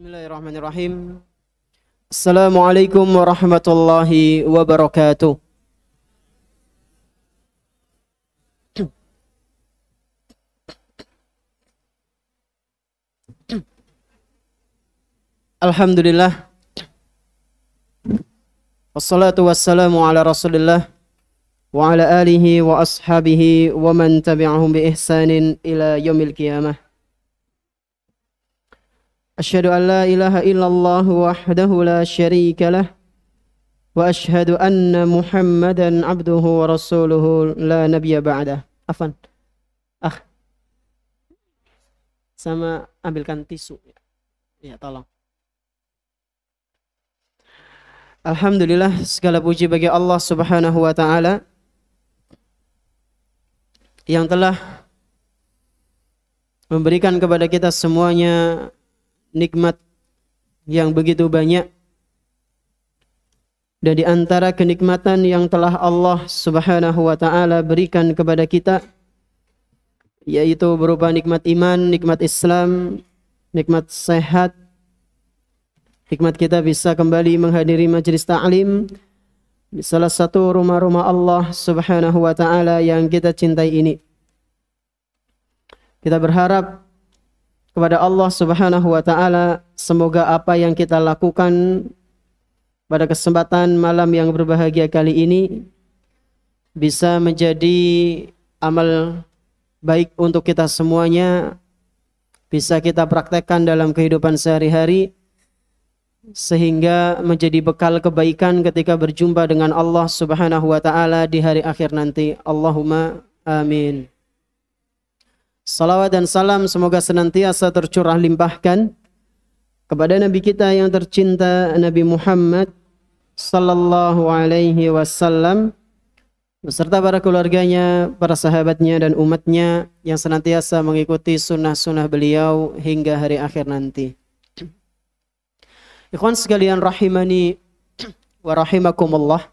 Bismillahirrahmanirrahim. Assalamualaikum warahmatullahi wabarakatuh. Alhamdulillah. Wassalatu wassalamu ala Rasulillah wa ala alihi wa ashabihi wa man tabi'ahum bi ihsanin ila yaumil qiyamah. Asyhadu an la ilaha illallah wahdahu la syarika lah wa asyhadu anna Muhammadan abduhu wa rasuluhu la nabiyya ba'dah. Afan. Sama ambilkan tisu. Ya, tolong. Alhamdulillah, segala puji bagi Allah Subhanahu wa taala yang telah memberikan kepada kita semuanya nikmat yang begitu banyak, dan di antara kenikmatan yang telah Allah Subhanahu wa taala berikan kepada kita yaitu berupa nikmat iman, nikmat Islam, nikmat sehat, nikmat kita bisa kembali menghadiri majelis ta'lim di salah satu rumah-rumah Allah Subhanahu wa taala yang kita cintai ini. Kita berharap kepada Allah Subhanahu wa taala semoga apa yang kita lakukan pada kesempatan malam yang berbahagia kali ini bisa menjadi amal baik untuk kita semuanya, bisa kita praktekkan dalam kehidupan sehari-hari sehingga menjadi bekal kebaikan ketika berjumpa dengan Allah Subhanahu wa taala di hari akhir nanti. Allahumma amin. Salawat dan salam semoga senantiasa tercurah limpahkan kepada Nabi kita yang tercinta, Nabi Muhammad sallallahu alaihi wasallam, beserta para keluarganya, para sahabatnya dan umatnya yang senantiasa mengikuti sunnah-sunnah beliau hingga hari akhir nanti. Ikhwan sekalian rahimani wa rahimakumullah.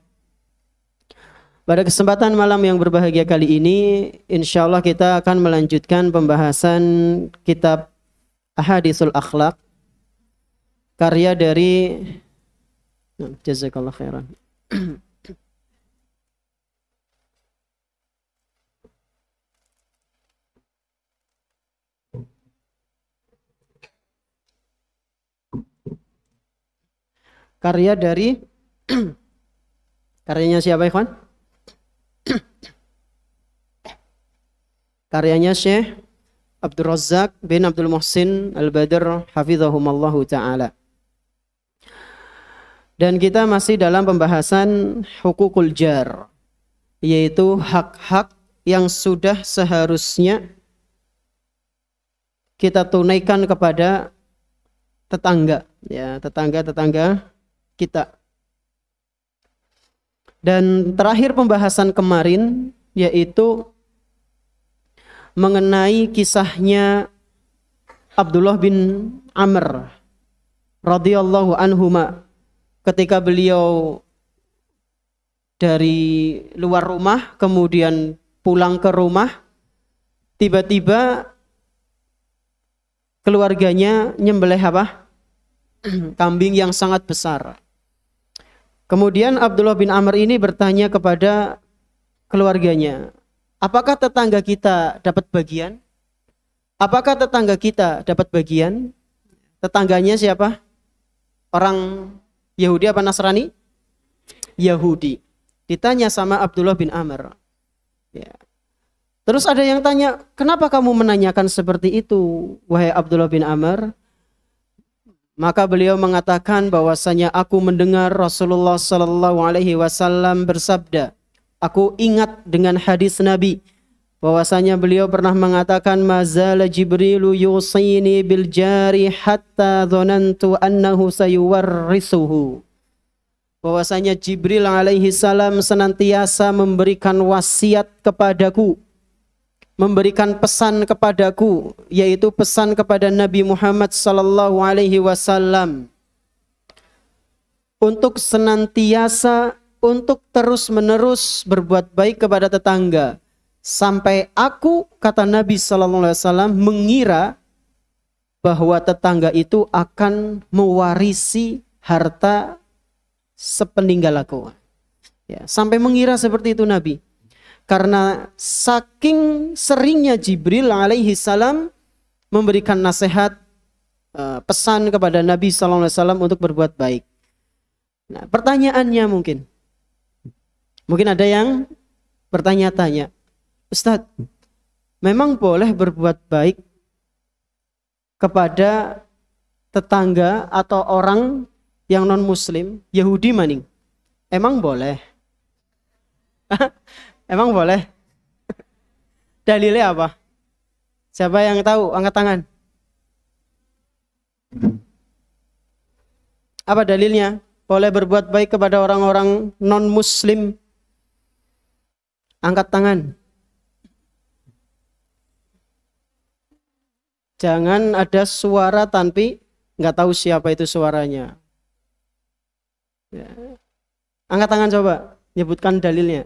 Pada kesempatan malam yang berbahagia kali ini, insyaallah kita akan melanjutkan pembahasan kitab Ahaditsul Akhlaq, karya dari jazakallah khairan. Karya dari karyanya siapa, ikhwan? Karyanya Syekh Abdul Razzaq bin Abdul Muhsin Al-Badr hafizahumallahu ta'ala. Dan kita masih dalam pembahasan hukukul jar, yaitu hak-hak yang sudah seharusnya kita tunaikan kepada tetangga, ya, tetangga-tetangga kita. Dan terakhir pembahasan kemarin yaitu mengenai kisahnya Abdullah bin Amr radhiyallahu anhuma ketika beliau dari luar rumah kemudian pulang ke rumah, tiba-tiba keluarganya nyembelih apa? Kambing yang sangat besar. Kemudian Abdullah bin Amr ini bertanya kepada keluarganya, apakah tetangga kita dapat bagian? Apakah tetangga kita dapat bagian? Tetangganya siapa? Orang Yahudi apa Nasrani? Yahudi. Ditanya sama Abdullah bin Amr. Ya. Terus ada yang tanya, kenapa kamu menanyakan seperti itu, wahai Abdullah bin Amr? Maka beliau mengatakan bahwasanya aku mendengar Rasulullah sallallahu alaihi wasallam bersabda. Aku ingat dengan hadis Nabi bahwasanya beliau pernah mengatakan, mazala Jibrilu yusini bil jari hatta dhanantu annahu sayuwarrisuhu. Bahwasanya Jibril alaihi salam senantiasa memberikan wasiat kepadaku, memberikan pesan kepadaku, yaitu pesan kepada Nabi Muhammad sallallahu alaihi wasallam untuk senantiasa, untuk terus-menerus berbuat baik kepada tetangga, sampai aku, kata Nabi sallallahu alaihi wasallam, mengira bahwa tetangga itu akan mewarisi harta sepeninggal aku. Ya, sampai mengira seperti itu Nabi. Karena saking seringnya Jibril alaihi salam memberikan nasihat, pesan kepada Nabi SAW untuk berbuat baik. Nah, pertanyaannya mungkin ada yang bertanya-tanya, Ustadz, memang boleh berbuat baik kepada tetangga atau orang yang non muslim, Yahudi maning? Emang boleh? Emang boleh? Dalilnya apa? Siapa yang tahu? Angkat tangan. Apa dalilnya? Boleh berbuat baik kepada orang-orang non muslim? Angkat tangan. Jangan ada suara tapi nggak tahu siapa itu suaranya. Ya. Angkat tangan coba, nyebutkan dalilnya.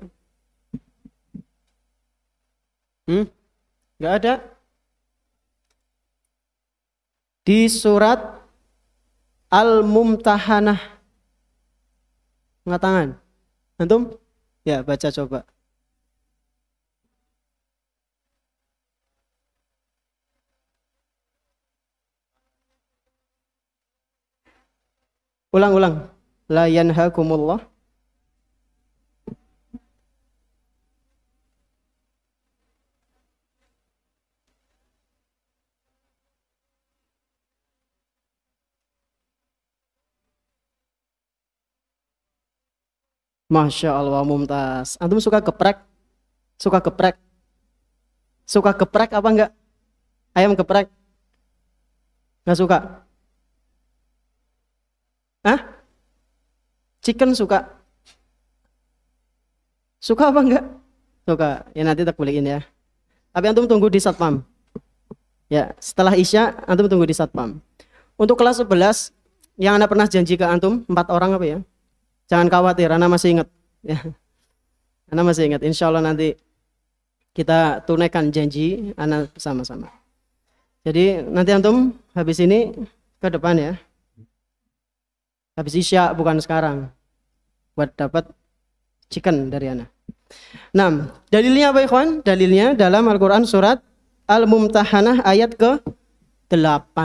Nggak ada. Di surat Al-Mumtahanah. Angkat tangan. Antum? Ya, baca coba. Ulang. La yanhakumullah. Masya Allah, mumtaz. Antum suka geprek? Suka geprek? Suka geprek apa enggak? Ayam geprek? Enggak suka? Hah? Chicken suka? Suka apa enggak? Suka. Ya nanti tak beliin ya. Tapi antum tunggu di satpam. Ya, setelah Isya antum tunggu di satpam. Untuk kelas 11 yang Anda pernah janji ke antum 4 orang apa ya? Jangan khawatir, Anda masih ingat ya. Anda masih ingat. Insya Allah nanti kita tunaikan janji Anda bersama-sama. Jadi nanti antum habis ini ke depan ya. Habis Isya, bukan sekarang. Buat dapat chicken dari Anda. Nah, dalilnya apa ikhwan? Dalilnya dalam Al-Quran surat Al-Mumtahanah ayat ke-8.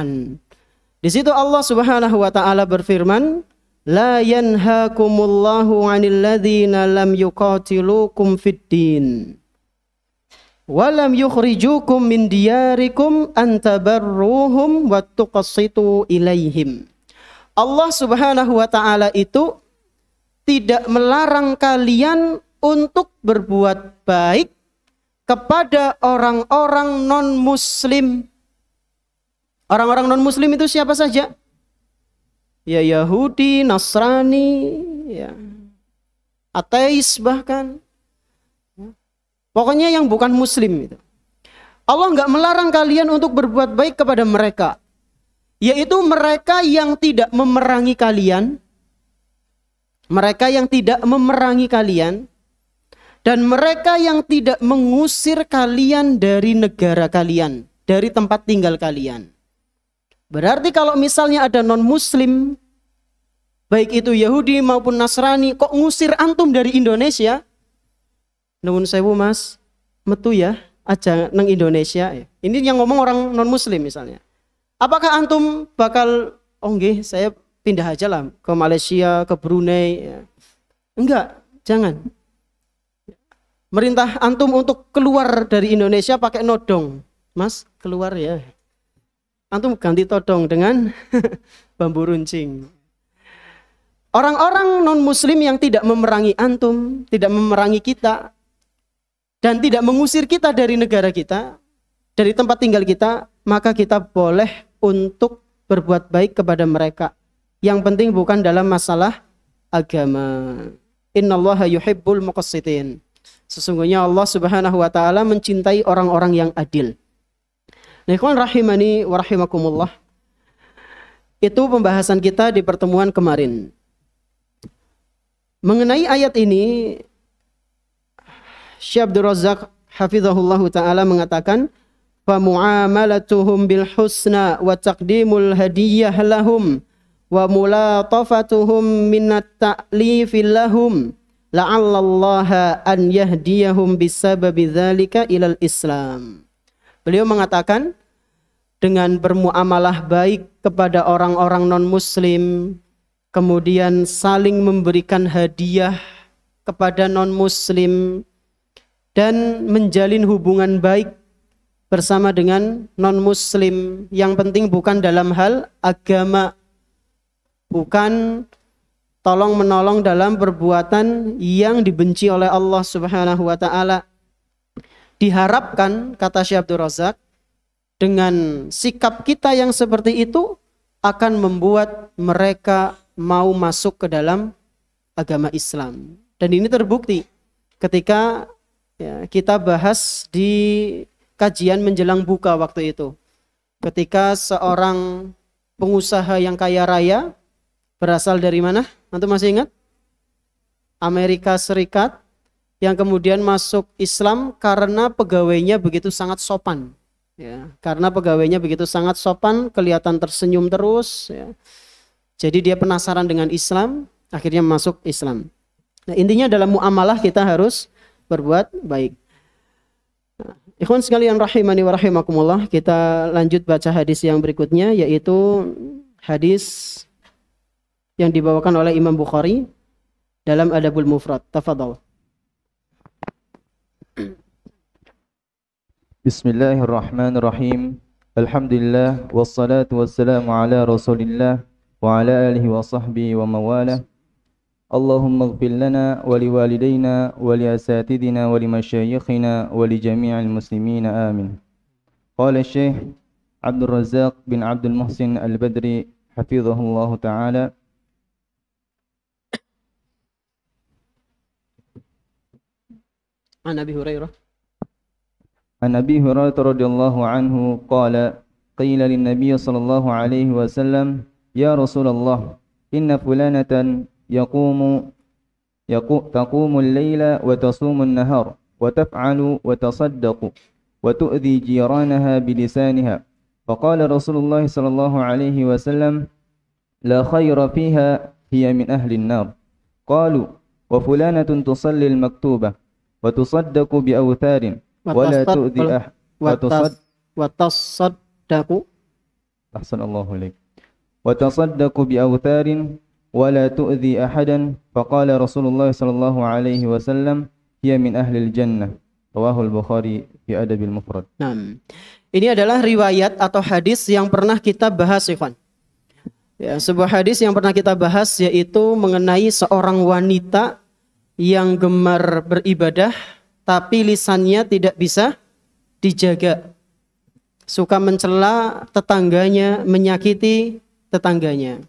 Di situ Allah Subhanahu wa taala berfirman, la yanhakumullahu 'anil ladzina lam yuqatilukum fid-din wa lam yukhrijukum min diyarikum an tabarruhum wa tuqsitu ilaihim. Allah Subhanahu wa taala itu tidak melarang kalian untuk berbuat baik kepada orang-orang non-muslim. Orang-orang non-muslim itu siapa saja? Ya Yahudi, Nasrani, ya ateis bahkan. Pokoknya yang bukan muslim itu. Allah nggak melarang kalian untuk berbuat baik kepada mereka. Yaitu mereka yang tidak memerangi kalian. Mereka yang tidak memerangi kalian. Dan mereka yang tidak mengusir kalian dari negara kalian. Dari tempat tinggal kalian. Berarti kalau misalnya ada non-muslim, baik itu Yahudi maupun Nasrani, kok ngusir antum dari Indonesia? Nuwun sewu mas, metu ya, aja neng Indonesia. Ini yang ngomong orang non-muslim misalnya. Apakah antum bakal, oh nggih, saya pindah aja lah ke Malaysia, ke Brunei? Enggak, jangan. Merintah antum untuk keluar dari Indonesia pakai nodong. Mas, keluar ya. Antum ganti todong dengan bambu runcing. Orang-orang non-muslim yang tidak memerangi antum, tidak memerangi kita, dan tidak mengusir kita dari negara kita, dari tempat tinggal kita, maka kita boleh untuk berbuat baik kepada mereka. Yang penting bukan dalam masalah agama. Innallaha yuhibbul muqsitin. Sesungguhnya Allah Subhanahu wa taala mencintai orang-orang yang adil. Nah, ikhwan rahimani wa rahimakumullah. Itu pembahasan kita di pertemuan kemarin. Mengenai ayat ini, Syekh Abdul Razak hafizahullah taala mengatakan, fa muamalatuhum bil husna wa taqdimul hadiyah lahum wa mulatafatuhum minat ta'lifil lahum la'allallaha an yahdiyahum bisababi dzalika ilal Islam. Beliau mengatakan dengan bermuamalah baik kepada orang-orang non-muslim, kemudian saling memberikan hadiah kepada non-muslim dan menjalin hubungan baik bersama dengan non-muslim. Yang penting bukan dalam hal agama, bukan tolong menolong dalam perbuatan yang dibenci oleh Allah Subhanahu wa taala. Diharapkan, kata Syekh Abdul Razak, dengan sikap kita yang seperti itu akan membuat mereka mau masuk ke dalam agama Islam. Dan ini terbukti ketika kita bahas di kajian menjelang buka waktu itu. Ketika seorang pengusaha yang kaya raya, berasal dari mana? Antum masih ingat? Amerika Serikat, yang kemudian masuk Islam karena pegawainya begitu sangat sopan. Ya, karena pegawainya begitu sangat sopan, kelihatan tersenyum terus. Ya. Jadi dia penasaran dengan Islam, akhirnya masuk Islam. Nah, intinya dalam muamalah kita harus berbuat baik. Nah, ikhwan sekalian rahimani wa rahimakumullah, kita lanjut baca hadis yang berikutnya, yaitu hadis yang dibawakan oleh Imam Bukhari dalam Adabul Mufrad. Tafadhal. Bismillahirrahmanirrahim. Alhamdulillah wassalatu wassalamu ala Rasulillah wa ala alihi wa sahbihi wa mawalah. Allahumma ighfir lana wa liwalidayna wa li asatidina wa li masyayikhina wa li jami'il muslimina amin. Qala Syekh Abdul Razzaq bin Abdul Muhsin Al-Badri hafizahullah ta'ala, An Abi Hurairah. An Abi Hurairah radhiyallahu anhu qala qila lin nabiy sallallahu alaihi wasallam ya Rasulullah inna fulanatan taqumu al-laila wa tasumu an-nahar wa taf'alu wa tasaddaqu wa tu'dhi jiranaha bilisaniha faqala Rasulullah sallallahu alaihi wasallam la khayra fiha hiya min ahli an-nar qalu wa fulanatun tusalli al-maktubah wa tusaddaqu bi awtharin wa la tu'dhi wa tasaddaqu ahsanallahu ilaik wa tasaddaqu bi awtharin wa la tu'dhi ahadan faqala Rasulullah sallallahu alaihi wasallam hiya min ahli al-jannah rawahu al-Bukhari fi Adabil Mufrad. Nah, ini adalah riwayat atau hadis yang pernah kita bahas, ikhwan. Ya, sebuah hadis yang pernah kita bahas yaitu mengenai seorang wanita yang gemar beribadah tapi lisannya tidak bisa dijaga. Suka mencela tetangganya, menyakiti tetangganya.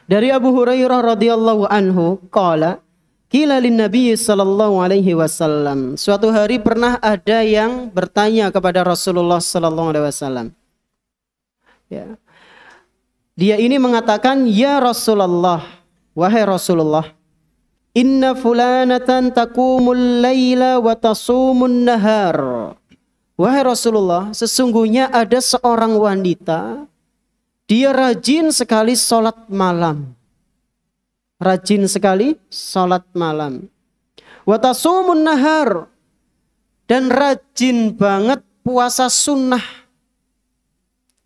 Dari Abu Hurairah radhiyallahu anhu qala qila lin Nabi sallallahu alaihi wasallam, suatu hari pernah ada yang bertanya kepada Rasulullah sallallahu alaihi wasallam. Ya. Dia ini mengatakan, ya Rasulullah, wahai Rasulullah, inna fulanatan taqumul laila wa tasumun nahar. Wahai Rasulullah, sesungguhnya ada seorang wanita, dia rajin sekali sholat malam. Rajin sekali sholat malam. Wa tasumun nahar. Dan rajin banget puasa sunnah.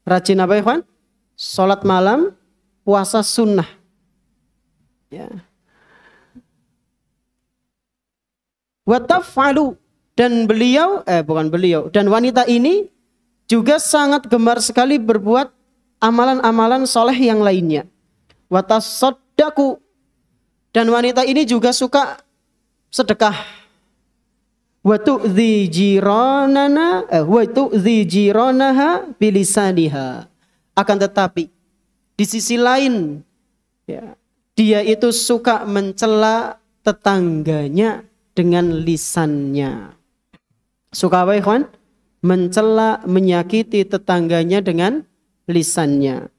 Rajin apa ya, Ikhwan? Sholat malam, puasa sunnah. Ya. Wa taf'alu, dan dan wanita ini juga sangat gemar sekali berbuat amalan-amalan soleh yang lainnya. Wa tasaddaqu, dan wanita ini juga suka sedekah. Wa tu'dhi jiranaha bilisaniha. Akan tetapi di sisi lain, ya, dia itu suka mencela tetangganya dengan lisannya. Suka apa, ikhwan? Mencela, menyakiti tetangganya dengan lisannya.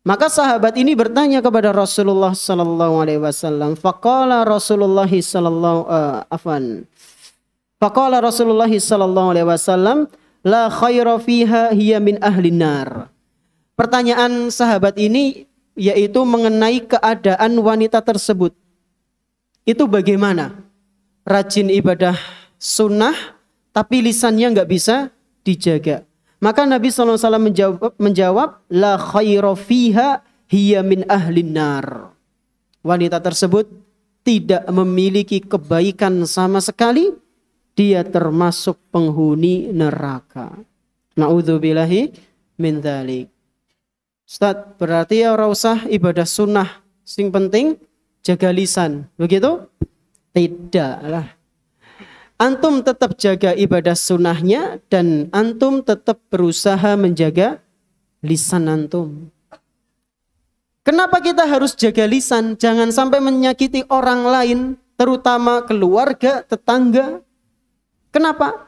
Maka sahabat ini bertanya kepada Rasulullah sallallahu alaihi wasallam. Faqala Rasulullah sallallahu Faqala Rasulullah sallallahu alaihi wasallam, la khaira fiha hiya min ahlin nar. Pertanyaan sahabat ini yaitu mengenai keadaan wanita tersebut. Itu bagaimana? Rajin ibadah sunnah tapi lisannya nggak bisa dijaga. Maka Nabi SAW menjawab la khaira fiha hiya min ahlin nar. Wanita tersebut tidak memiliki kebaikan sama sekali, dia termasuk penghuni neraka. Na'udzubillahi min dzalik. Ustaz, berarti ya ora usah ibadah sunnah, sing penting jaga lisan. Begitu? Tidaklah. Antum tetap jaga ibadah sunnahnya dan antum tetap berusaha menjaga lisan antum. Kenapa kita harus jaga lisan? Jangan sampai menyakiti orang lain, terutama keluarga, tetangga. Kenapa?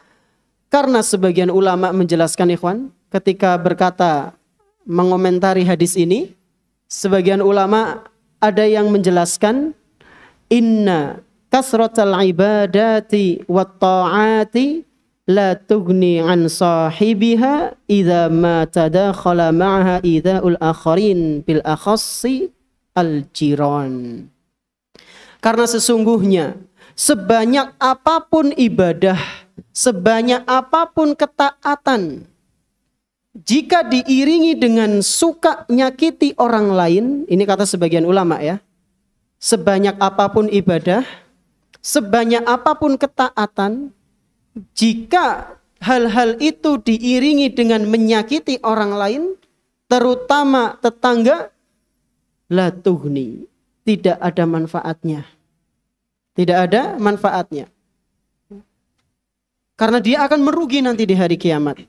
Karena sebagian ulama menjelaskan, ikhwan, ketika berkata mengomentari hadis ini, sebagian ulama ada yang menjelaskan inna kasratal ibadati wat ta'ati la tughni an sahibiha idza ma tadakhala ma'aha idza'ul akharin bil akhassi al jiran. Karena sesungguhnya sebanyak apapun ibadah, sebanyak apapun ketaatan, jika diiringi dengan suka nyakiti orang lain, ini kata sebagian ulama ya, sebanyak apapun ibadah, sebanyak apapun ketaatan, jika hal-hal itu diiringi dengan menyakiti orang lain, terutama tetangga, la tughni, tidak ada manfaatnya. Tidak ada manfaatnya. Karena dia akan merugi nanti di hari kiamat.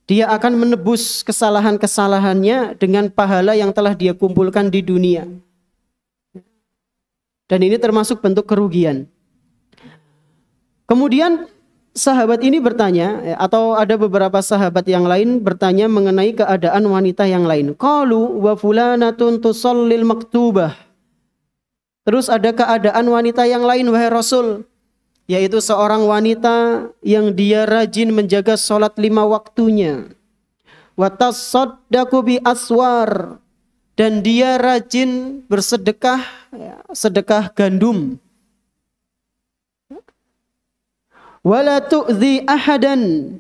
Dia akan menebus kesalahan-kesalahannya dengan pahala yang telah dia kumpulkan di dunia. Dan ini termasuk bentuk kerugian. Kemudian sahabat ini bertanya, atau ada beberapa sahabat yang lain bertanya mengenai keadaan wanita yang lain. Qalu wa fulanatun tusallil maktubah. Terus ada keadaan wanita yang lain, wahai Rasul, yaitu seorang wanita yang dia rajin menjaga sholat 5 waktunya. Wa tasaddaqu bi aswar, dan dia rajin bersedekah, sedekah gandum. Wala tu'zi ahadan,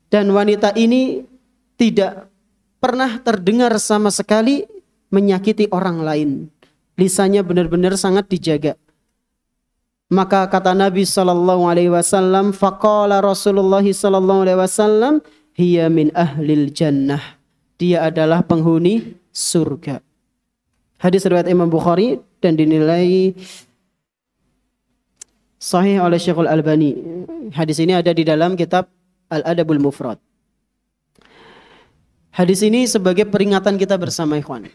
dan wanita ini tidak pernah terdengar sama sekali menyakiti orang lain. Lisannya benar-benar sangat dijaga. Maka kata Nabi sallallahu alaihi wasallam, faqala Rasulullah sallallahu alaihi wasallam, hiya min ahlil jannah. Dia adalah penghuni surga. Hadis riwayat Imam Bukhari dan dinilai sahih oleh Syekhul Albani. Hadis ini ada di dalam kitab Al-Adabul Mufrad. Hadis ini sebagai peringatan kita bersama, ikhwan.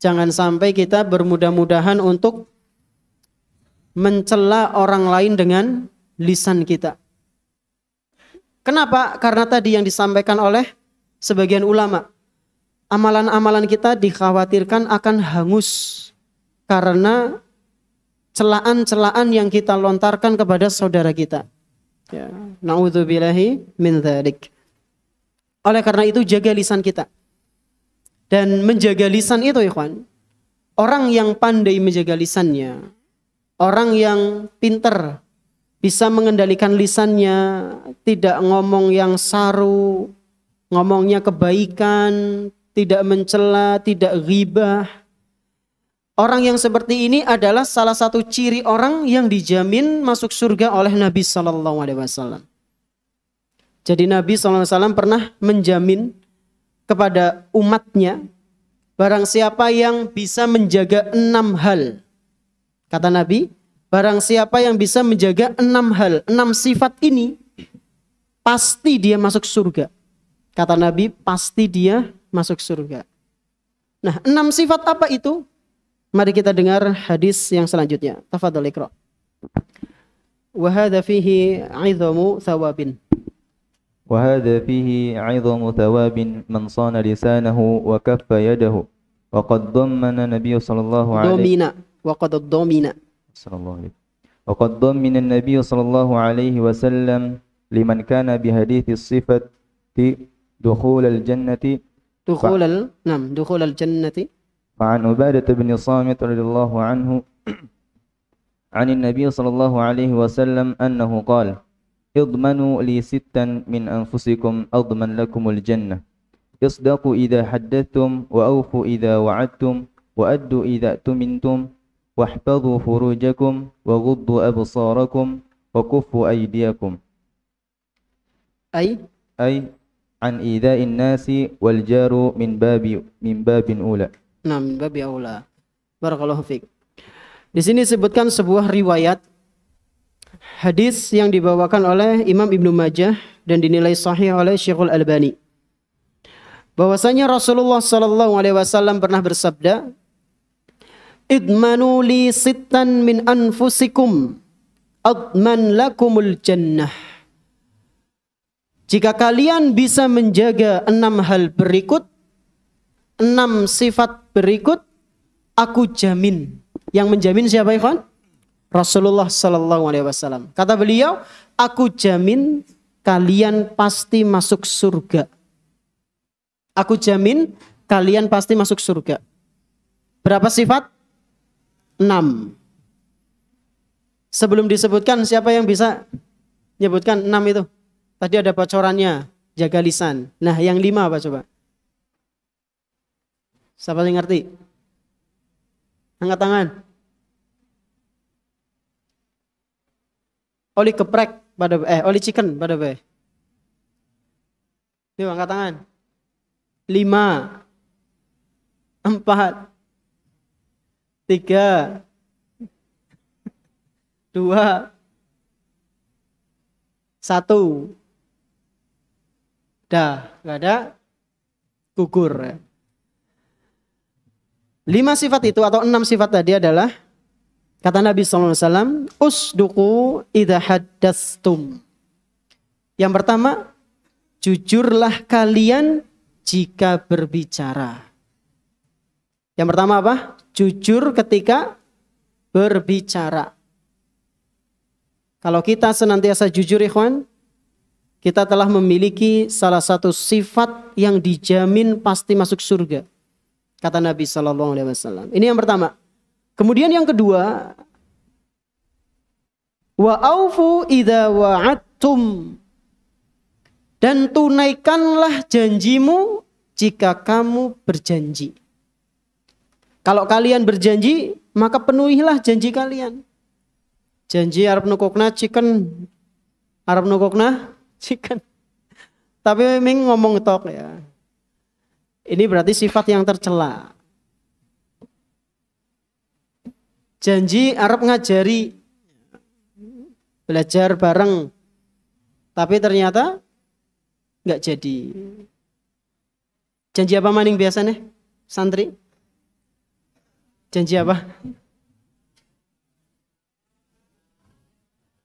Jangan sampai kita bermudah-mudahan untuk mencela orang lain dengan lisan kita. Kenapa? Karena tadi yang disampaikan oleh sebagian ulama, amalan-amalan kita dikhawatirkan akan hangus karena celaan-celaan yang kita lontarkan kepada saudara kita. Ya, na'udzubillahi min dzalik. Oleh karena itu jaga lisan kita. Dan menjaga lisan itu, ikhwan, orang yang pandai menjaga lisannya, orang yang pinter bisa mengendalikan lisannya, tidak ngomong yang saru, ngomongnya kebaikan, tidak mencela, tidak ghibah. Orang yang seperti ini adalah salah satu ciri orang yang dijamin masuk surga oleh Nabi sallallahu alaihi wasallam. Jadi Nabi sallallahu alaihi wasallam pernah menjamin kepada umatnya, barang siapa yang bisa menjaga 6 hal. Kata Nabi, barang siapa yang bisa menjaga 6 hal, 6 sifat ini, pasti dia masuk surga. Kata Nabi, pasti dia masuk surga. Nah, 6 sifat apa itu? Mari kita dengar hadis yang selanjutnya. Tafadhal Iqra. Wa hadza fihi 'idhamu thawabin. وهذا فيه عظم ثواب من صان لسانه وكف يده وقد ضمن النبي صلى الله عليه وسلم وقد ضمن النبي صلى الله عليه وسلم لمن كان بحديث الصفة دخول الجنة دخول الجنة. فعن عبادة بن صامت رضي الله عنه عن النبي صلى الله عليه وسلم أنه قال اضمنوا لي ستا من أنفسكم أضمن لكم الجنة اصدقوا إذا حدثتم وأوفوا إذا وعدتم وأدوا إذا اؤتمنتم واحفظوا فروجكم وغضوا أبصاركم وكفوا أيديكم أي عن إيذاء الناس والجار من باب أولى. Nah, min babi aula. Barakallahu fiik. Di sini disebutkan sebuah riwayat hadis yang dibawakan oleh Imam Ibnu Majah dan dinilai sahih oleh Syekhul Albani. Bahwasanya Rasulullah sallallahu alaihi wasallam pernah bersabda, "Idmanu li sittan min anfusikum, adman lakumul jannah." Jika kalian bisa menjaga 6 hal berikut, 6 sifat berikut, aku jamin. Yang menjamin siapa ikhwan? Rasulullah sallallahu alaihi wasallam. Kata beliau, aku jamin kalian pasti masuk surga. Aku jamin kalian pasti masuk surga. Berapa sifat? 6. Sebelum disebutkan, siapa yang bisa menyebutkan 6 itu? Tadi ada bocorannya, jaga lisan. Nah, yang 5 apa coba? Siapa yang ngerti? Angkat tangan. Oli geprek pada oli chicken pada be. Yuk angkat tangan. 5 4 3 2 1. Dah, enggak ada, gugur. 5 sifat itu atau 6 sifat tadi adalah, kata Nabi SAW, usduqu idha haddastum. Yang pertama, jujurlah kalian jika berbicara. Yang pertama apa? Jujur ketika berbicara. Kalau kita senantiasa jujur ikhwan, kita telah memiliki salah satu sifat yang dijamin pasti masuk surga. Kata Nabi SAW. Ini yang pertama. Kemudian yang kedua, wa aufu idza wa'adtum. Dan tunaikanlah janjimu jika kamu berjanji. Kalau kalian berjanji, maka penuhilah janji kalian. Janji arep nukokna chicken, arep nukokna chicken. Tapi memang ngomong tok ya. Ini berarti sifat yang tercela. Janji arep ngajari, belajar bareng, tapi ternyata nggak jadi. Janji apa maning biasanya, santri? Janji apa?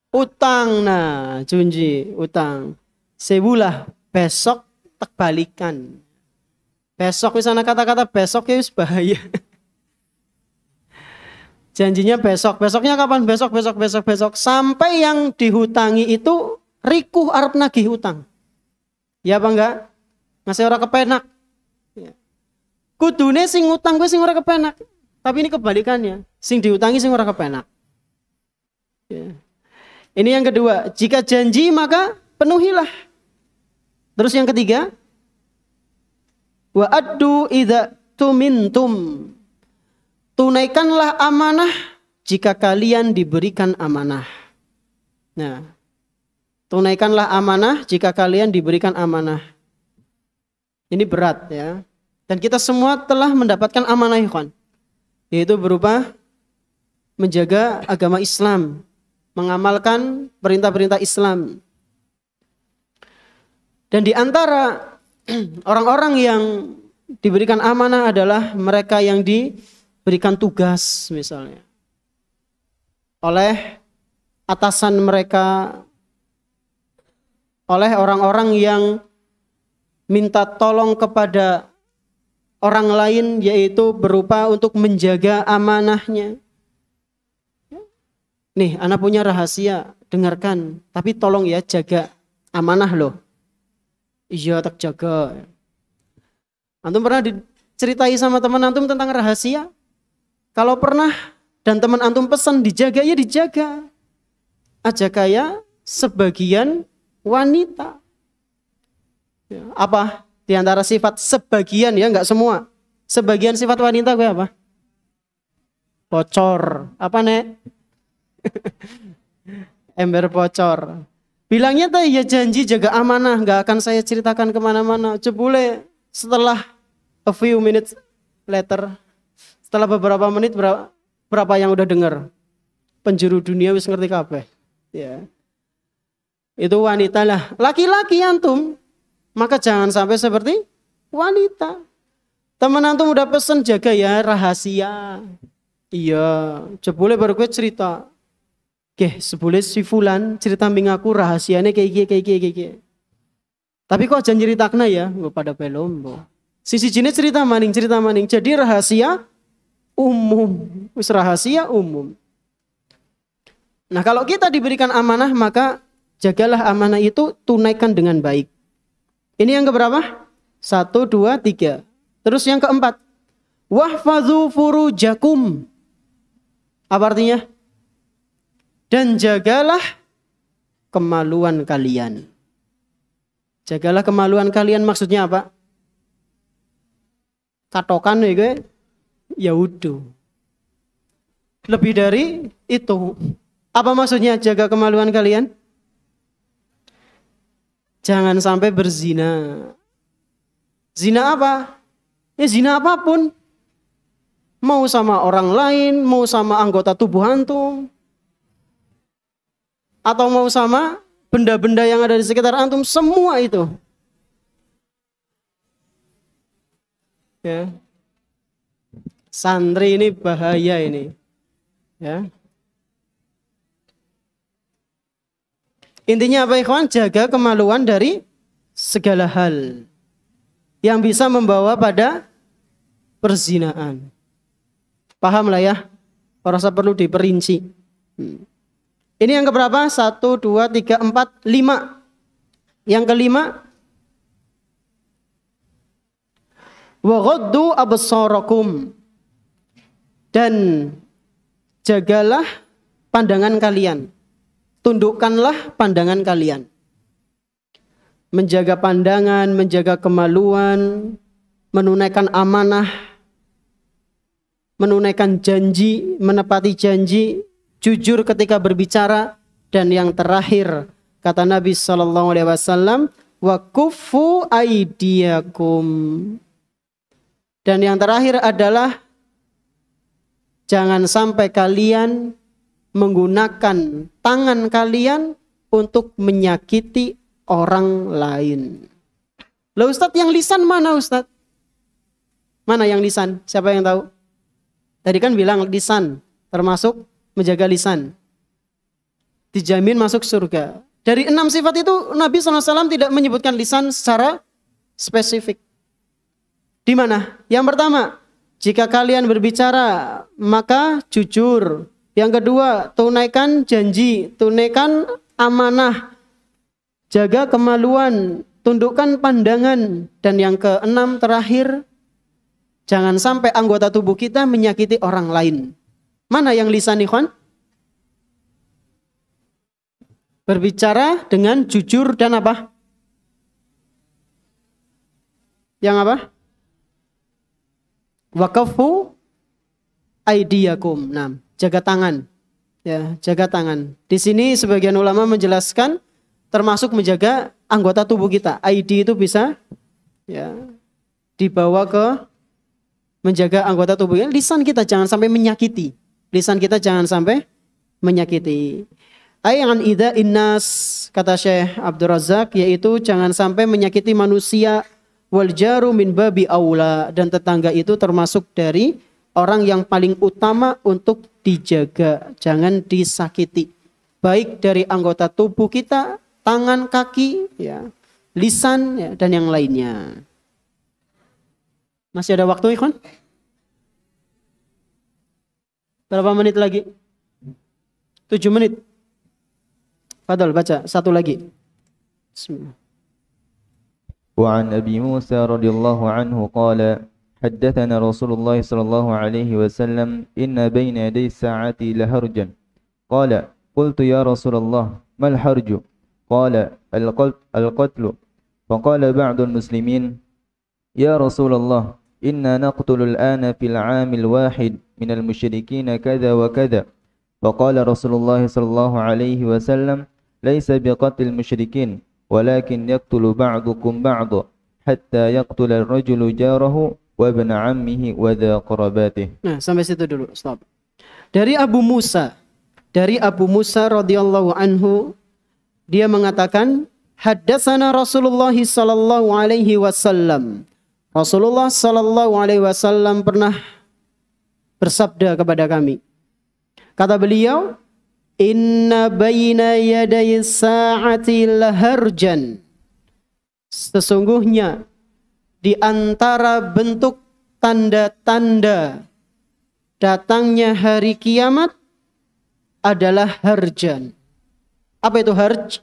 Utang, nah, junji, utang. Sebulah besok tak balikan. Besok di sana kata-kata besok ya bahaya. Janjinya besok, besoknya kapan? Besok. Sampai yang dihutangi itu rikuh arep nagih hutang. Ya apa enggak? Ngasih ora kepenak. Kudune sing ngutang gue sing ora kepenak. Tapi ini kebalikannya, sing diutangi sing ora kepenak. Ya. Ini yang kedua, jika janji maka penuhilah. Terus yang ketiga, wa addu idza tumintum. Tunaikanlah amanah jika kalian diberikan amanah. Nah, tunaikanlah amanah jika kalian diberikan amanah. Ini berat ya. Dan kita semua telah mendapatkan amanah ikhwan. Yaitu berupa menjaga agama Islam, mengamalkan perintah-perintah Islam. Dan di antara orang-orang yang diberikan amanah adalah mereka yang diberikan tugas misalnya oleh atasan mereka, oleh orang-orang yang minta tolong kepada orang lain, yaitu berupa untuk menjaga amanahnya. Nih, anak punya rahasia, dengarkan. Tapi tolong ya jaga amanah loh. Iya, tak jaga. Antum pernah diceritai sama teman antum tentang rahasia? Kalau pernah dan teman antum pesan dijaga, ya dijaga. Aja kayak sebagian wanita. Ya, apa? Di antara sifat sebagian ya, enggak semua. Sebagian sifat wanita gue apa? Bocor. Apa, Nek? Ember bocor. Bilangnya teh ya janji jaga amanah, nggak akan saya ceritakan kemana-mana. Jebule setelah a few minutes later, setelah beberapa menit berapa yang udah dengar? Penjuru dunia wis ngerti kabeh. Ya. Itu wanita lah. Laki-laki antum, maka jangan sampai seperti wanita. Teman antum udah pesen jaga ya rahasia. Iya, jebule baru gue cerita. Oke, sebule si fulan cerita mingaku rahasianya kayak gini. Tapi kok jangan ceritakan ya, pada belum. Sisi jenis cerita maning. Jadi rahasia umum, wis rahasia umum. Nah, kalau kita diberikan amanah, maka jagalah amanah itu, tunaikan dengan baik. Ini yang keberapa? 1, 2, 3. Terus yang keempat, wahfadzu furujakum. Apa artinya? Dan jagalah kemaluan kalian. Jagalah kemaluan kalian maksudnya apa? Katokan ya gue. Ya udah. Lebih dari itu. Apa maksudnya jaga kemaluan kalian? Jangan sampai berzina. Zina apa? Ya zina apapun. Mau sama orang lain, mau sama anggota tubuh antum. Atau mau sama benda-benda yang ada di sekitar antum, semua itu. Ya. Santri ini bahaya ini. Ya. Intinya apa ikhwan? Jaga kemaluan dari segala hal yang bisa membawa pada perzinaan. Paham lah ya? Rasa perlu diperinci. Ini yang keberapa? 1, 2, 3, 4, 5. Yang kelima, wa ghaddu absarakum. Dan jagalah pandangan kalian. Tundukkanlah pandangan kalian. Menjaga pandangan, menjaga kemaluan, menunaikan amanah, menunaikan janji, menepati janji, jujur ketika berbicara, dan yang terakhir kata Nabi SAW, wa kuffu aidiyakum. Dan yang terakhir adalah jangan sampai kalian menggunakan tangan kalian untuk menyakiti orang lain. Lah Ustadz, yang lisan mana Ustadz? Mana yang lisan? Siapa yang tahu? Tadi kan bilang lisan termasuk menjaga lisan. Dijamin masuk surga. Dari 6 sifat itu Nabi SAW tidak menyebutkan lisan secara spesifik. Di mana? Yang pertama, jika kalian berbicara maka jujur. Yang kedua, tunaikan janji, tunaikan amanah, jaga kemaluan, tundukkan pandangan. Dan yang keenam terakhir, jangan sampai anggota tubuh kita menyakiti orang lain. Mana yang lisan ikhwan? Berbicara dengan jujur dan apa? Yang apa? Waqafu aidiyakum. Nah, jaga tangan. Ya, jaga tangan. Di sini sebagian ulama menjelaskan termasuk menjaga anggota tubuh kita. ID itu bisa ya dibawa ke menjaga anggota tubuh kita. Lisan kita jangan sampai menyakiti. Lisan kita jangan sampai menyakiti. Ayan idza innas, kata Syekh Abdul Razak, yaitu jangan sampai menyakiti manusia. Wal jaru min babi aula, dan tetangga itu termasuk dari orang yang paling utama untuk dijaga, jangan disakiti. Baik dari anggota tubuh kita, tangan, kaki, ya, lisan, ya, dan yang lainnya. Masih ada waktu, ikhwan? Berapa menit lagi? 7 menit. Fadal baca satu lagi. Bismillah. وعن أبي موسى رضي الله عنه قال حدثنا رسول الله صلى الله عليه وسلم إن بين يدي الساعة لهرجا قال قلت يا رسول الله ما الحرج قال القتل فقال بعض المسلمين يا رسول الله إنا نقتل الآن في العام الواحد من المشركين كذا وكذا فقال رسول الله صلى الله عليه وسلم ليس بقتل المشركين ولكن يقتل بعضكم بعضا حتى يقتل الرجل جاره وابن عمه وذا قرباته. Nah, sampai situ dulu, stop. Dari Abu Musa radhiyallahu anhu, dia mengatakan, haddatsana Rasulullah sallallahu alaihi wasallam. Rasulullah sallallahu alaihi wasallam pernah bersabda kepada kami. Kata beliau, inna baina yaday sa'ati laharjan. Sesungguhnya di antara bentuk tanda-tanda datangnya hari kiamat adalah harjan. Apa itu harj?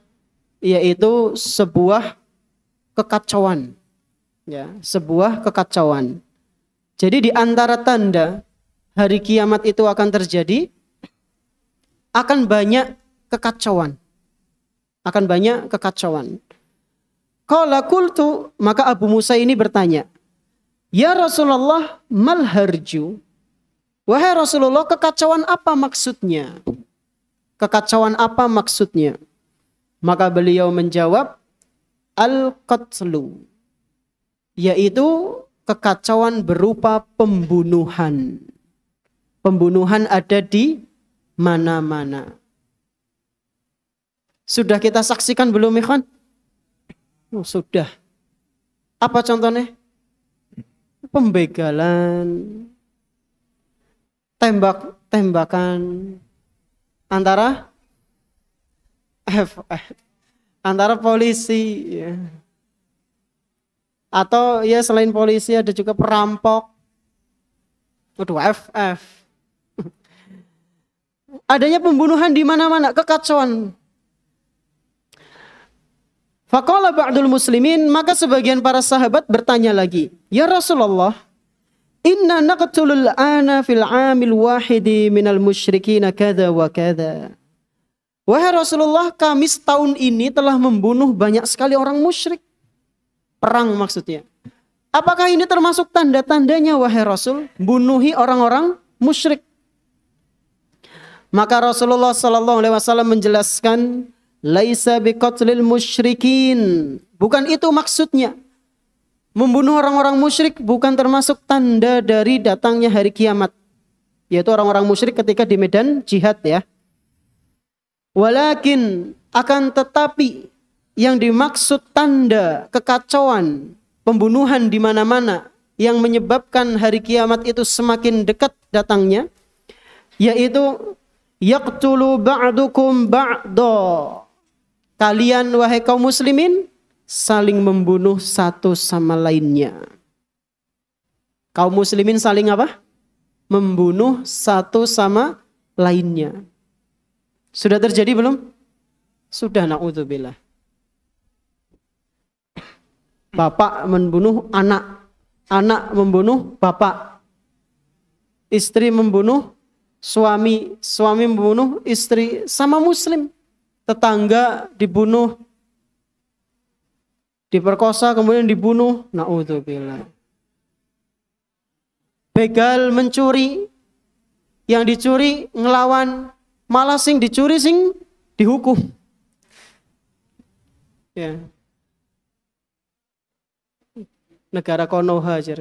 Yaitu sebuah kekacauan. Ya, sebuah kekacauan. Jadi di antara tanda hari kiamat itu akan terjadi, akan banyak kekacauan. Akan banyak kekacauan. Qala qultu, maka Abu Musa ini bertanya, ya Rasulullah, mal harju? Wahai Rasulullah, kekacauan apa maksudnya? Kekacauan apa maksudnya? Maka beliau menjawab, al-qatlu, yaitu kekacauan berupa pembunuhan. Pembunuhan ada di mana-mana. Sudah kita saksikan belum, ikhwan? Oh, sudah. Apa contohnya? Pembegalan, tembak-tembakan antara polisi, ya. Atau ya selain polisi ada juga perampok. Waduh, FF. Adanya pembunuhan di mana-mana, kekacauan. Faqala ba'dul muslimin, maka sebagian para sahabat bertanya lagi, ya Rasulullah, inna naqtulul ana fil 'amil wahidi minal musyrikin kadza wa kadza. Wahai Rasulullah, kami setahun ini telah membunuh banyak sekali orang musyrik. Perang maksudnya. Apakah ini termasuk tanda-tandanya, wahai Rasul, bunuhi orang-orang musyrik? Maka Rasulullah sallallahu alaihi wasallam menjelaskan, laisa biqatlil musyrikin. Bukan itu maksudnya. Membunuh orang-orang musyrik bukan termasuk tanda dari datangnya hari kiamat. Yaitu orang-orang musyrik ketika di medan jihad, ya. Walakin, akan tetapi yang dimaksud tanda kekacauan, pembunuhan di mana-mana yang menyebabkan hari kiamat itu semakin dekat datangnya, yaitu yaqtulu ba'dukum ba'da. Kalian wahai kaum muslimin saling membunuh satu sama lainnya. Kaum muslimin saling apa? Membunuh satu sama lainnya. Sudah terjadi belum? Sudah, na'udzubillah. Bapak membunuh anak, anak membunuh bapak, istri membunuh suami, suami membunuh istri, sama muslim. Tetangga dibunuh, diperkosa kemudian dibunuh, na'udzubillah. Begal mencuri, yang dicuri ngelawan, malah sing dicuri sing dihukum. Ya. Negara Konoha aja.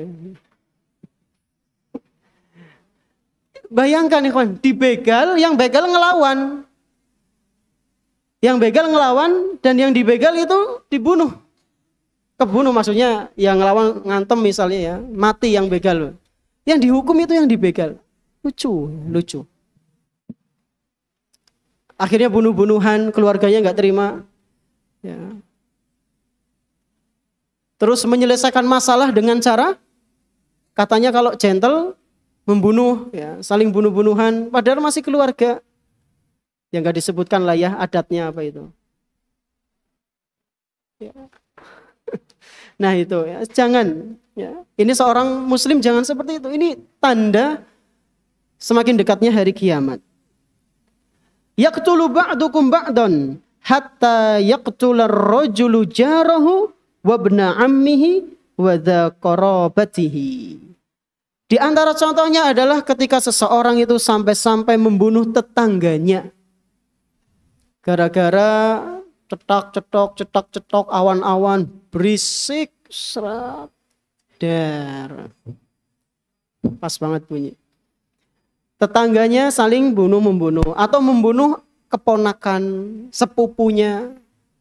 Bayangkan ikhwan, dibegal, yang begal ngelawan. Yang begal ngelawan dan yang dibegal itu dibunuh. Kebunuh maksudnya yang ngelawan ngantem misalnya, ya, mati yang begal. Yang dihukum itu yang dibegal. Lucu. Akhirnya bunuh-bunuhan, keluarganya nggak terima. Ya. Terus menyelesaikan masalah dengan cara, katanya kalau gentle membunuh, ya, saling bunuh-bunuhan, padahal masih keluarga. Yang nggak disebutkan lah ya adatnya apa itu. Ya. Nah itu ya, jangan ya. Ini seorang muslim jangan seperti itu. Ini tanda semakin dekatnya hari kiamat. Yaqtulu ba'dukum ba'dan hatta yaqtula ar-rajulu jarahu wa ibna ammihi wa dha qarabatihi. Di antara contohnya adalah ketika seseorang itu sampai-sampai membunuh tetangganya. Gara-gara cetak awan-awan berisik serat der. Pas banget bunyi. Tetangganya saling bunuh-membunuh atau membunuh keponakan sepupunya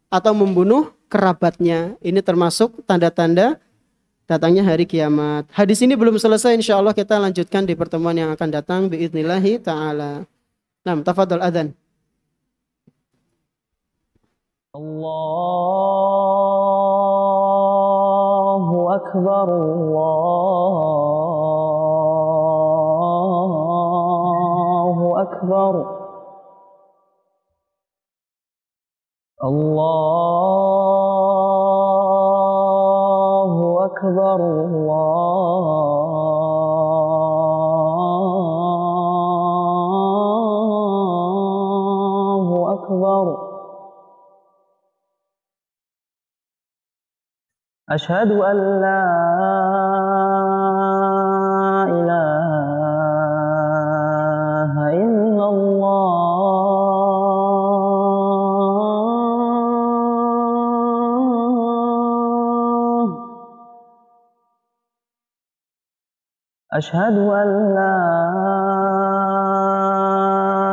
atau membunuh kerabatnya. Ini termasuk tanda-tanda datangnya hari kiamat. Hadis ini belum selesai, insya Allah kita lanjutkan di pertemuan yang akan datang biidnillahi ta'ala. Nah, tafadhol adzan. Allahu Akbar, Allahu Akbar, Allahu Akbar, Allahu Akbar. أشهد أن لا إله إلا الله أشهد أن لا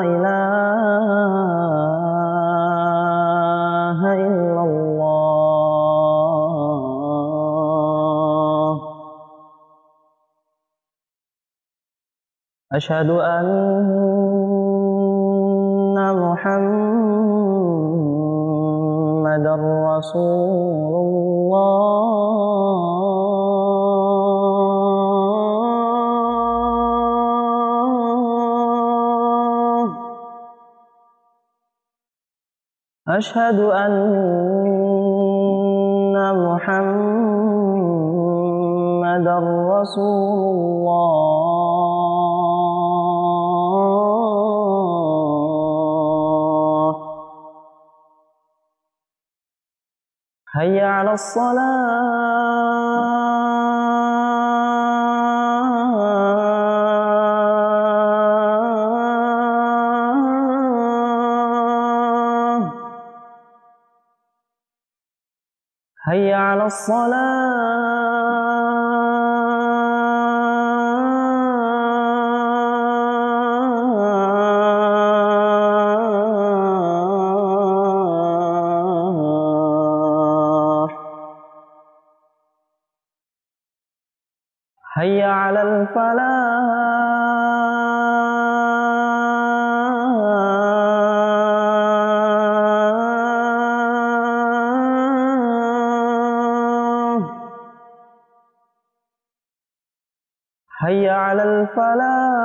إله إلا الله أشهد أن محمدا رسول الله أشهد أن محمدا رسول الله حي على الصلاة حي على الصلاة حي على الفلاح حي على الفلاح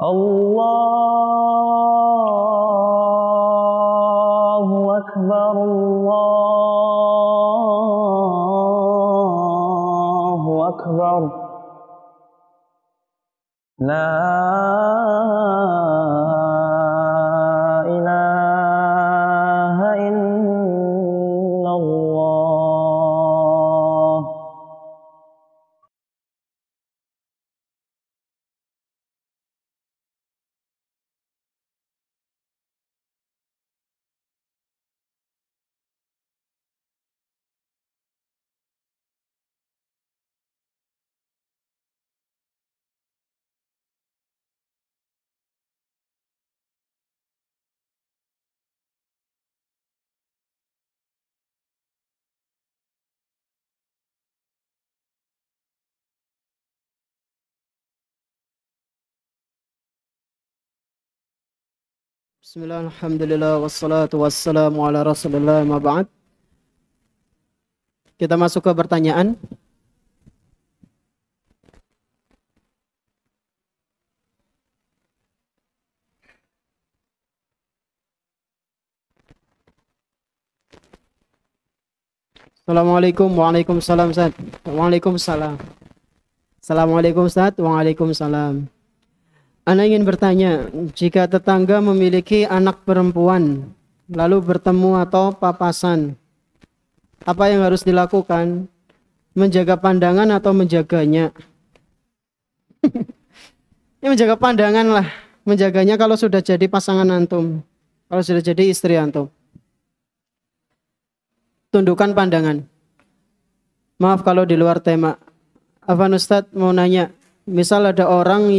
الله أكبر الله أكبر لا Bismillah, alhamdulillah, wassalatu wassalamu ala rasulillah, ma ba'd. Kita masuk ke pertanyaan. Assalamualaikum, waalaikumsalam Ustaz. Waalaikumsalam. Assalamualaikum Ustaz, waalaikumsalam. Ana ingin bertanya, jika tetangga memiliki anak perempuan, lalu bertemu atau papasan, apa yang harus dilakukan? Menjaga pandangan atau menjaganya? Ya menjaga pandangan lah. Menjaganya kalau sudah jadi pasangan antum. Kalau sudah jadi istri antum. Tundukkan pandangan. Maaf kalau di luar tema. Afwan Ustadz mau nanya. Misal ada orang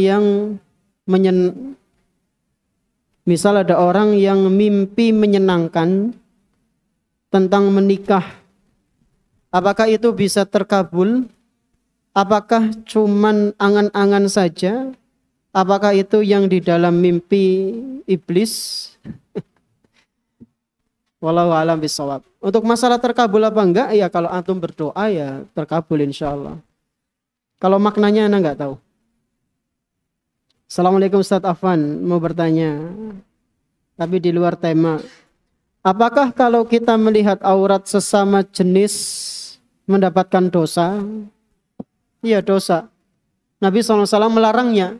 yang mimpi menyenangkan tentang menikah. Apakah itu bisa terkabul? Apakah cuman angan-angan saja? Apakah itu yang di dalam mimpi iblis? Wallahu a'lam bishawab. Untuk masalah terkabul apa enggak? Ya kalau antum berdoa ya terkabul insyaallah. Kalau maknanya anda enggak tahu. Assalamualaikum Ustadz Afwan, mau bertanya. Tapi di luar tema. Apakah kalau kita melihat aurat sesama jenis mendapatkan dosa? Iya dosa. Nabi SAW melarangnya.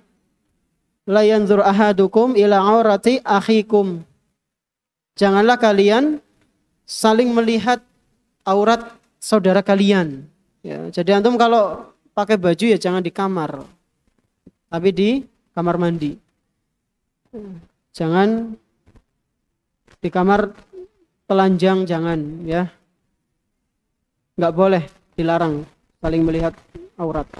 La yanzur ahadukum ila aurati akhikum. Janganlah kalian saling melihat aurat saudara kalian. Ya, jadi antum kalau pakai baju ya jangan di kamar. Tapi di kamar mandi. Jangan di kamar telanjang, jangan ya. Enggak boleh, dilarang saling melihat aurat.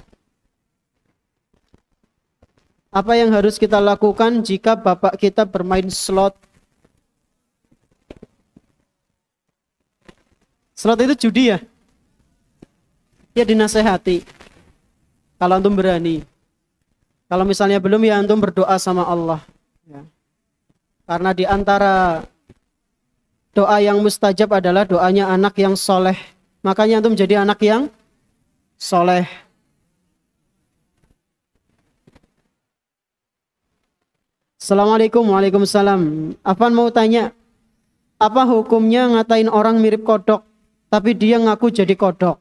Apa yang harus kita lakukan jika bapak kita bermain slot? Slot itu judi ya? Ya dinasehati. Kalau antum berani. Kalau misalnya belum ya antum berdoa sama Allah. Ya. Karena di antara doa yang mustajab adalah doanya anak yang soleh. Makanya antum jadi anak yang soleh. Assalamualaikum, waalaikumsalam. Afwan mau tanya, apa hukumnya ngatain orang mirip kodok, tapi dia ngaku jadi kodok?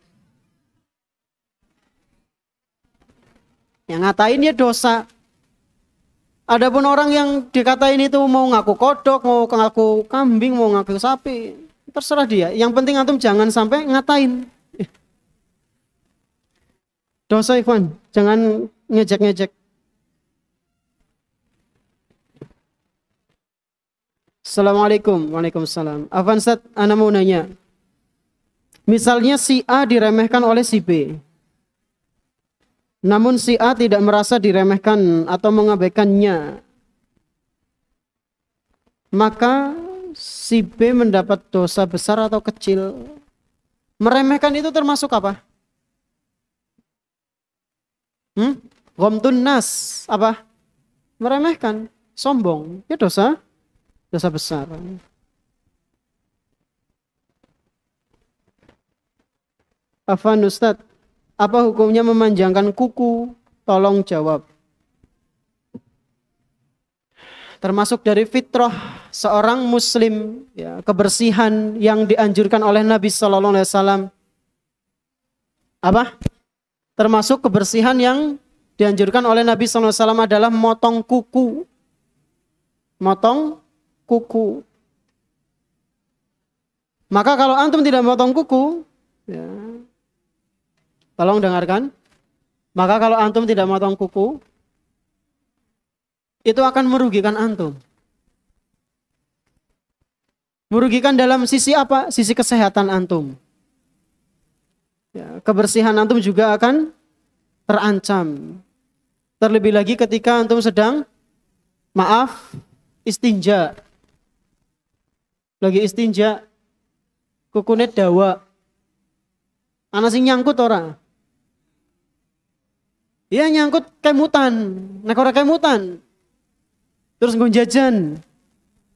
Yang ngatain dia dosa. Adapun orang yang dikatain itu mau ngaku kodok, mau ngaku kambing, mau ngaku sapi, terserah dia. Yang penting antum jangan sampai ngatain. Dosa ikhwan, jangan ngejek-ngejek. Assalamualaikum, waalaikumsalam. Afwan Ustaz, ana mau nanya. Misalnya si A diremehkan oleh si B. Namun si A tidak merasa diremehkan atau mengabaikannya. Maka si B mendapat dosa besar atau kecil. Meremehkan itu termasuk apa? Ghamtun nas, apa? Meremehkan, sombong. Ya dosa besar. Afwan Ustaz, apa hukumnya memanjangkan kuku? Tolong jawab. Termasuk dari fitrah seorang muslim, ya, kebersihan yang dianjurkan oleh Nabi Sallallahu Alaihi Wasallam. Apa? Termasuk kebersihan yang dianjurkan oleh Nabi Sallallahu Alaihi Wasallam adalah motong kuku. Motong kuku. Maka kalau antum tidak motong kuku, ya, tolong dengarkan. Maka kalau antum tidak motong kuku, itu akan merugikan antum. Merugikan dalam sisi apa? Sisi kesehatan antum. Ya, kebersihan antum juga akan terancam. Terlebih lagi ketika antum sedang, maaf, istinja. Lagi istinja, kukune dawa. Ana sing nyangkut ora? Iya nyangkut kemutan, nek ora kemutan. Terus nggo jajan.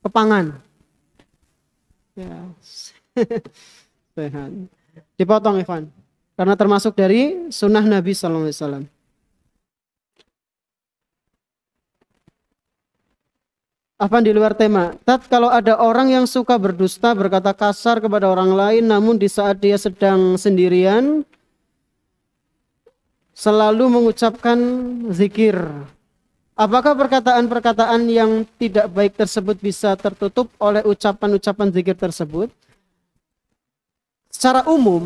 kepangan. Ya. Sehat. Dipotong Ikhwan. Karena termasuk dari sunnah Nabi sallallahu alaihi wasallam. Apa di luar tema? Kalau ada orang yang suka berdusta, berkata kasar kepada orang lain, namun di saat dia sedang sendirian, selalu mengucapkan zikir. Apakah perkataan-perkataan yang tidak baik tersebut bisa tertutup oleh ucapan-ucapan zikir tersebut? Secara umum,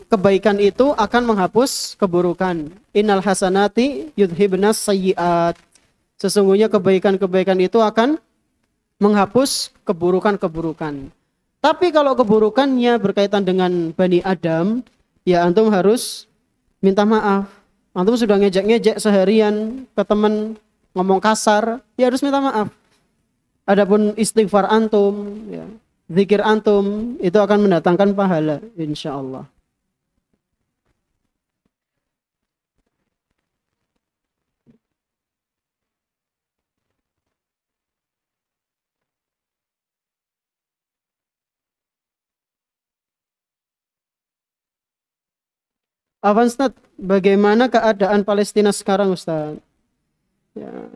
kebaikan itu akan menghapus keburukan. Innal hasanati yudhibnas sayyiat. Sesungguhnya kebaikan-kebaikan itu akan menghapus keburukan-keburukan. Tapi kalau keburukannya berkaitan dengan Bani Adam, ya antum harus minta maaf. Antum sudah ngejek-ngejek seharian ke teman, ngomong kasar, ya harus minta maaf. Adapun istighfar antum, ya, zikir antum, itu akan mendatangkan pahala, insya Allah. Afwan Ustaz, bagaimana keadaan Palestina sekarang Ustaz? Ya,